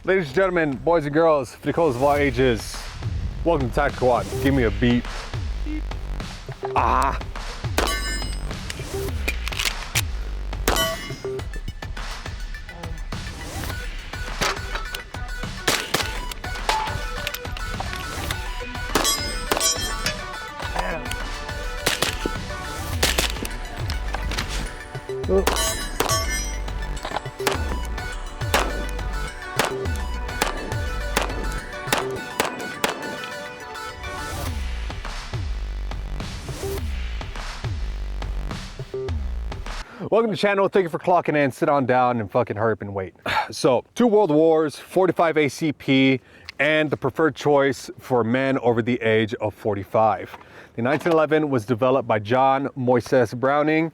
Ladies and gentlemen, boys and girls, vehicles of all ages, welcome to Tactical Quad. Give me a beat. Ah! Welcome to the channel. Thank you for clocking in. Sit on down and fucking hurry up and wait. So, 2 world wars, 45 ACP, and the preferred choice for men over the age of 45. The 1911 was developed by John Moises Browning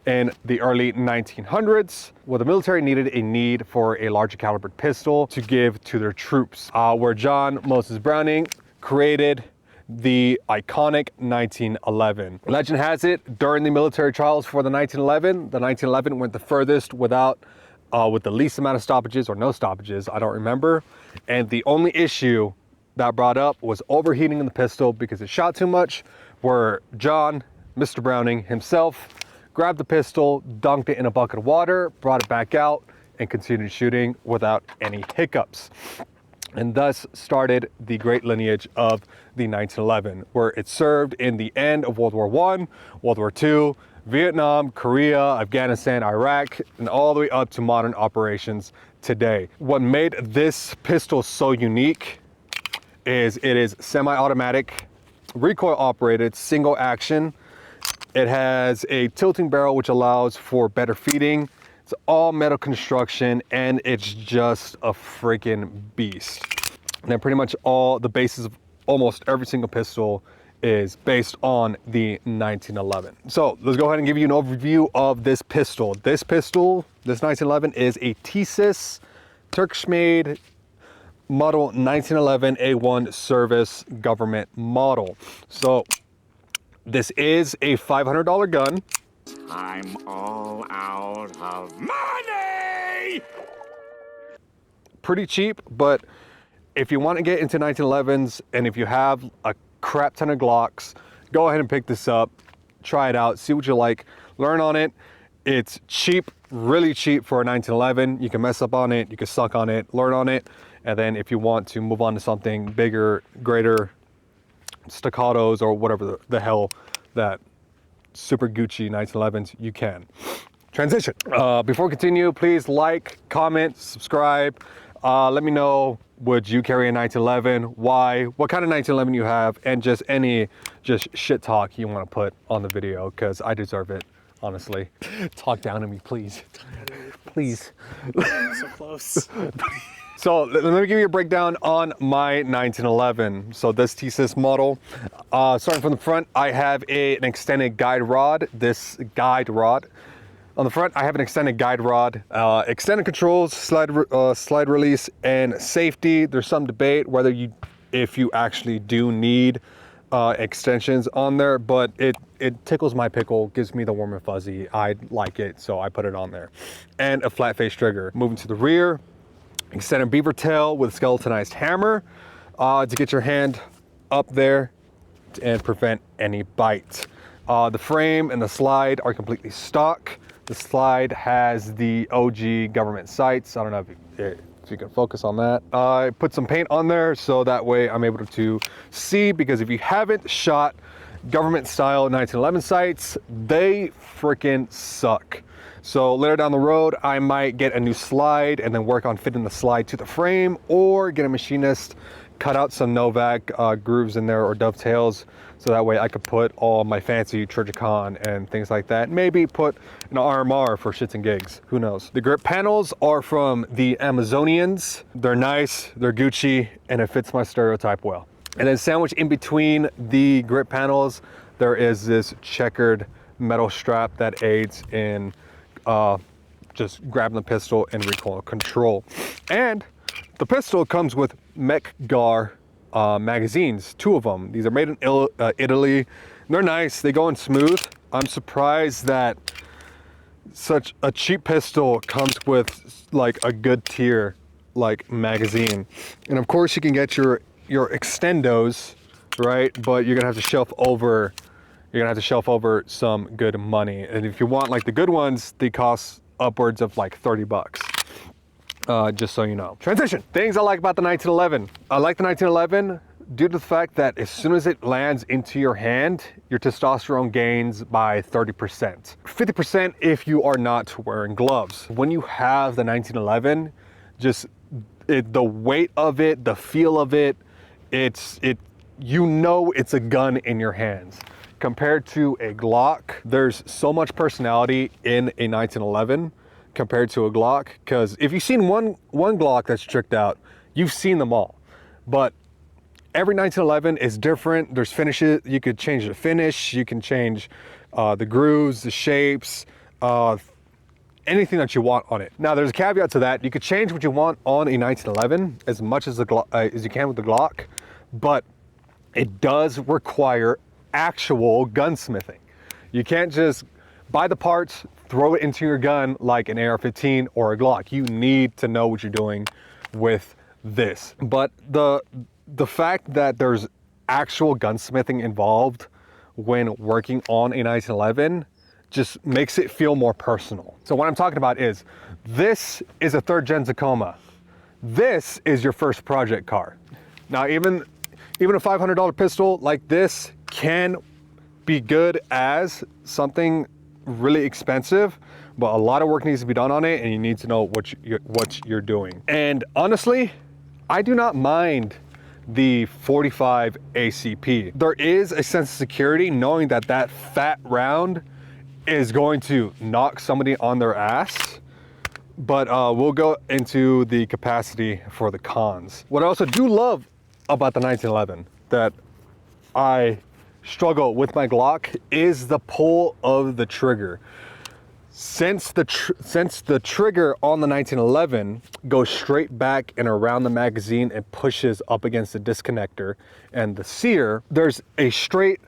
in the early 1900s, where the military needed a need for a larger calibered pistol to give to their troops, where John Moses Browning created the iconic 1911. Legend has it, during the military trials for the 1911 went the furthest with the least amount of stoppages or no stoppages, I don't remember. And the only issue that brought up was overheating in the pistol because it shot too much, where John, Mr. Browning himself, grabbed the pistol, dunked it in a bucket of water, brought it back out, and continued shooting without any hiccups. And thus started the great lineage of the 1911, where it served in the end of World War I, World War II, Vietnam, Korea, Afghanistan, Iraq, and all the way up to modern operations today. What made this pistol so unique is it is semi-automatic, recoil operated, single action. It has a tilting barrel which allows for better feeding. It's all metal construction, and it's just a freaking beast. And then pretty much all the bases of almost every single pistol is based on the 1911. So let's go ahead and give you an overview of this pistol. This 1911, is a Tisas Turkish-made model 1911 A1 service government model. So this is a $500 gun. I'm all out of money! Pretty cheap, but if you want to get into 1911s and if you have a crap ton of Glocks, go ahead and pick this up, try it out, see what you like, learn on it. It's cheap, really cheap for a 1911. You can mess up on it, you can suck on it, learn on it, and then if you want to move on to something bigger, greater, staccatos or whatever the hell that super Gucci 1911s, you can. Transition. Before we continue, please like, comment, subscribe. Let me know, would you carry a 1911? Why? What kind of 1911 you have? And just any shit talk you want to put on the video, because I deserve it, honestly. Talk down to me, please. Please. So close. So let me give you a breakdown on my 1911. So this Tisas model, starting from the front, I have an extended guide rod. This guide rod. On the front, I have an extended guide rod, extended controls, slide release, and safety. There's some debate whether if you actually do need extensions on there, but it tickles my pickle, gives me the warm and fuzzy. I like it, so I put it on there. And a flat face trigger. Moving to the rear, extended beaver tail with skeletonized hammer to get your hand up there and prevent any bite. The frame and the slide are completely stock. The slide has the OG government sights. I don't know if you can focus on that. I put some paint on there so that way I'm able to see, because if you haven't shot government style 1911 sights, they freaking suck. So later down the road, I might get a new slide and then work on fitting the slide to the frame, or get a machinist cut out some Novak grooves in there or dovetails, so that way I could put all my fancy Trigicon and things like that. Maybe put an RMR for shits and gigs, who knows. The grip panels are from the Amazonians. They're nice, they're Gucci, and it fits my stereotype well. And then sandwiched in between the grip panels, there is this checkered metal strap that aids in just grabbing the pistol and recoil control. And the pistol comes with Mech-Gar magazines, 2 of them. These are made in Italy. They're nice, they go in smooth. I'm surprised that such a cheap pistol comes with like a good tier like magazine. And of course you can get your extendos, right? But you're gonna have to shelf over some good money. And if you want like the good ones, they cost upwards of like 30 bucks. Just so you know. Transition. Things I like about the 1911. I like the 1911 due to the fact that as soon as it lands into your hand, your testosterone gains by 30%. 50% if you are not wearing gloves. When you have the 1911, the weight of it, the feel of it, you know it's a gun in your hands. Compared to a Glock, there's so much personality in a 1911 compared to a Glock, because if you've seen one Glock that's tricked out, you've seen them all. But every 1911 is different. There's finishes. You could change the finish. You can change the grooves, the shapes, anything that you want on it. Now, there's a caveat to that. You could change what you want on a 1911 as much as as you can with the Glock, but it does require actual gunsmithing. You can't just buy the parts, throw it into your gun like an AR-15 or a Glock. You need to know what you're doing with this. But the fact that there's actual gunsmithing involved when working on a 1911 just makes it feel more personal. So what I'm talking about is, this is a 3rd-gen Tacoma. This is your first project car. Now, even a $500 pistol like this can be good as something really expensive, but a lot of work needs to be done on it, and you need to know what you're doing. And honestly, I do not mind the 45 ACP. There is a sense of security knowing that that fat round is going to knock somebody on their ass, but we'll go into the capacity for the cons. What I also do love about the 1911 that I struggle with my Glock is the pull of the trigger. Since the trigger on the 1911 goes straight back and around the magazine and pushes up against the disconnector and the sear, there's a straight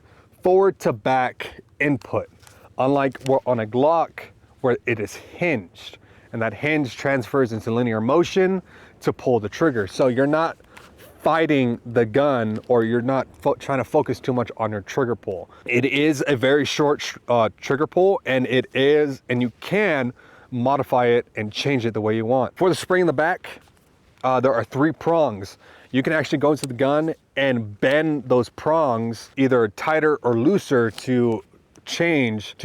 forward to back input. Unlike on a Glock where it is hinged, and that hinge transfers into linear motion to pull the trigger. So you're not fighting the gun, or you're not trying to focus too much on your trigger pull. It is a very short trigger pull, and you can modify it and change it the way you want. For the spring in the back, there are 3 prongs. You can actually go into the gun and bend those prongs either tighter or looser to change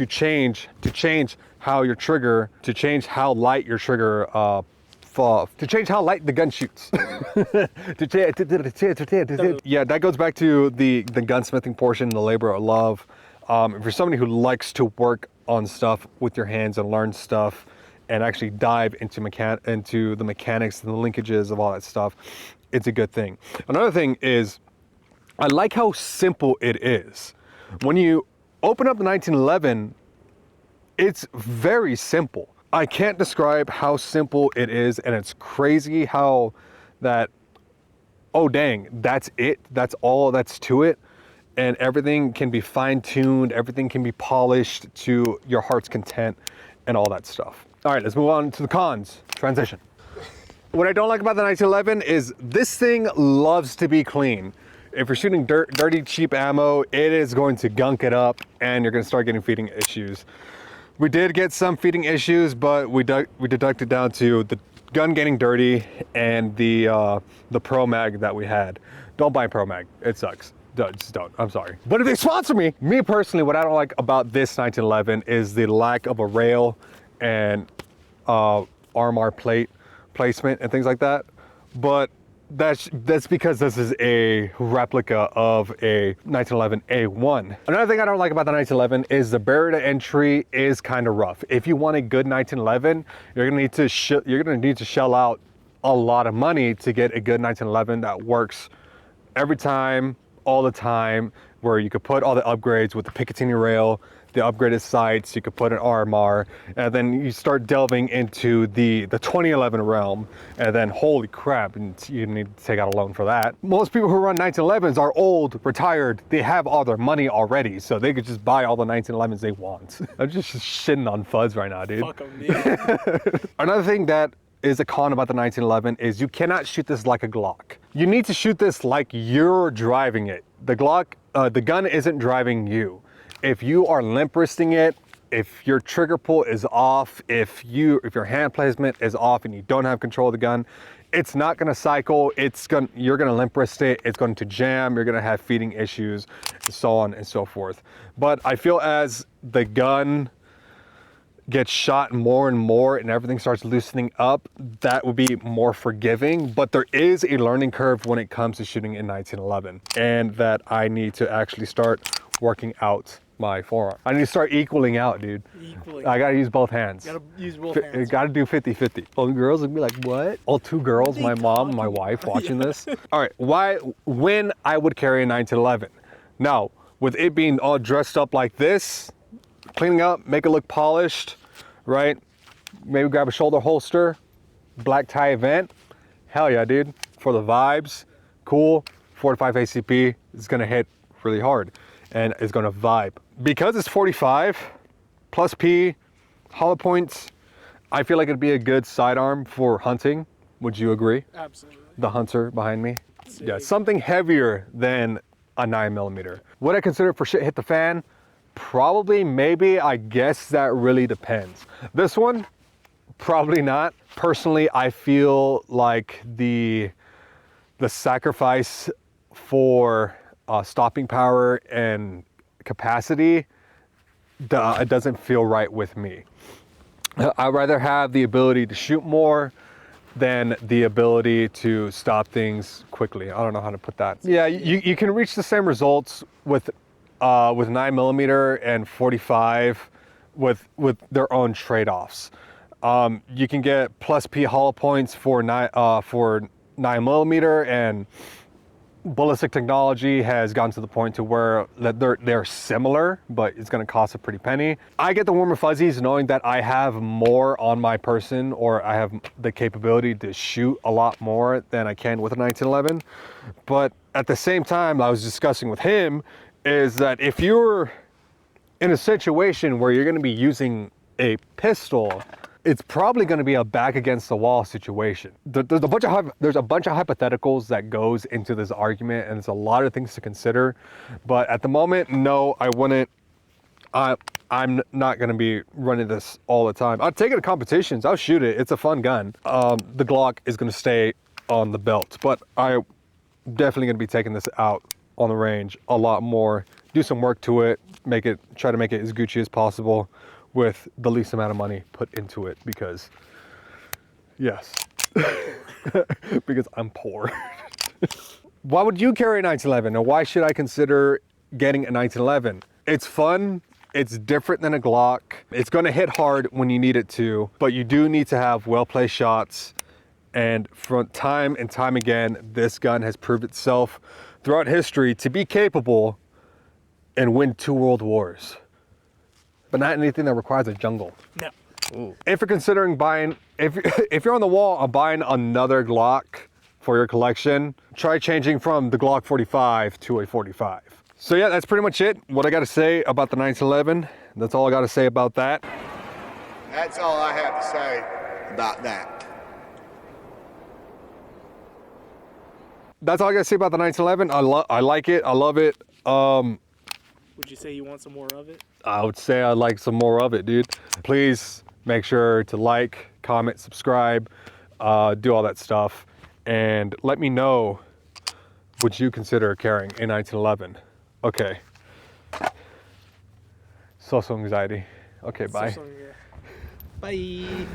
how your trigger, to change how light your trigger to change how light the gun shoots. Yeah, that goes back to the gunsmithing portion, the labor of love. If you're somebody who likes to work on stuff with your hands and learn stuff and actually dive into the mechanics and the linkages of all that stuff, it's a good thing. Another thing is, I like how simple it is. When you open up the 1911, it's very simple. I can't describe how simple it is, and it's crazy how that, oh dang, that's it, that's all that's to it, and everything can be fine-tuned, everything can be polished to your heart's content, and all that stuff. All right, let's move on to the cons. Transition. What I don't like about the 1911 is this thing loves to be clean. If you're shooting dirty, cheap ammo, it is going to gunk it up, and you're going to start getting feeding issues. We did get some feeding issues, but we deducted down to the gun getting dirty and the Pro Mag that we had. Don't buy Pro Mag, it sucks. Just don't, I'm sorry. But if they sponsor me personally, what I don't like about this 1911 is the lack of a rail and RMR plate placement and things like that. But that's because this is a replica of a 1911 A1. Another thing I don't like about the 1911 is the barrier to entry is kind of rough. If you want a good 1911, you're gonna need to shell out a lot of money to get a good 1911 that works every time, all the time, where you could put all the upgrades with the Picatinny rail, the upgraded sights, you could put an RMR, and then you start delving into the 2011 realm, and then holy crap, and you need to take out a loan for that. Most people who run 1911s are old, retired, they have all their money already, so they could just buy all the 1911s they want. I'm just shitting on fuzz right now, dude. Fuck 'em, yeah. Another thing that is a con about the 1911 is you cannot shoot this like a Glock. You need to shoot this like you're driving it. The Glock, the gun isn't driving you. If you are limp wristing it, if your trigger pull is off, if your hand placement is off and you don't have control of the gun, it's not gonna cycle. You're gonna limp wrist it. It's going to jam. You're gonna have feeding issues, and so on and so forth. But I feel as the gun gets shot more and more and everything starts loosening up, that would be more forgiving. But there is a learning curve when it comes to shooting in 1911, and that I need to actually start working out my forearm. I need to start equaling out, dude. I gotta use both hands. Gotta use both hands. Gotta do 50-50. All the girls would be like, what? All two girls, my mom, my wife watching this. All right, when I would carry a 1911. Now, with it being all dressed up like this, cleaning up, make it look polished, right? Maybe grab a shoulder holster, black tie event. Hell yeah, dude. For the vibes, cool. 45 ACP is gonna hit really hard and it's gonna vibe. Because it's 45 plus P, hollow points, I feel like it'd be a good sidearm for hunting. Would you agree? Absolutely. The hunter behind me. Yeah, something heavier than a 9mm. Would I consider it for shit hit the fan? Probably, maybe, I guess that really depends. This one, probably not. Personally, I feel like the sacrifice for stopping power and capacity, it doesn't feel right with me. I'd rather have the ability to shoot more than the ability to stop things quickly. I don't know how to put that. Yeah, you can reach the same results with 9mm and 45 with their own trade-offs. You can get plus P hollow points for 9mm, and ballistic technology has gotten to the point to where that they're similar, but it's going to cost a pretty penny. I get the warm and fuzzies knowing that I have more on my person, or I have the capability to shoot a lot more than I can with a 1911. But at the same time, I was discussing with him is that if you're in a situation where you're going to be using a pistol, it's probably going to be a back against the wall situation. There's a bunch of hypotheticals that goes into this argument, and it's a lot of things to consider. But at the moment, no, I wouldn't. I'm not going to be running this all the time. I'll take it to competitions. I'll shoot it. It's a fun gun. The Glock is going to stay on the belt, but I'm definitely going to be taking this out on the range a lot more. Do some work to it. Try to make it as Gucci as possible, with the least amount of money put into it, because yes, because I'm poor. Why would you carry a 1911, or why should I consider getting a 1911? It's fun. It's different than a Glock. It's going to hit hard when you need it to, but you do need to have well-placed shots. And from time and time again, this gun has proved itself throughout history to be capable and win 2 world wars. But not anything that requires a jungle. No. Ooh. If you're considering buying, if you're on the wall of buying another Glock for your collection, try changing from the Glock 45 to a 45. So yeah, that's pretty much it. What I got to say about the 1911. That's all I got to say about that. That's all I have to say about that. That's all I got to say about the 1911. I like it. I love it. Would you say you want some more of it? I would say I'd like some more of it, dude. Please make sure to like, comment, subscribe, do all that stuff. And let me know, would you consider carrying a 1911? Okay. Social anxiety. Okay, bye. Bye.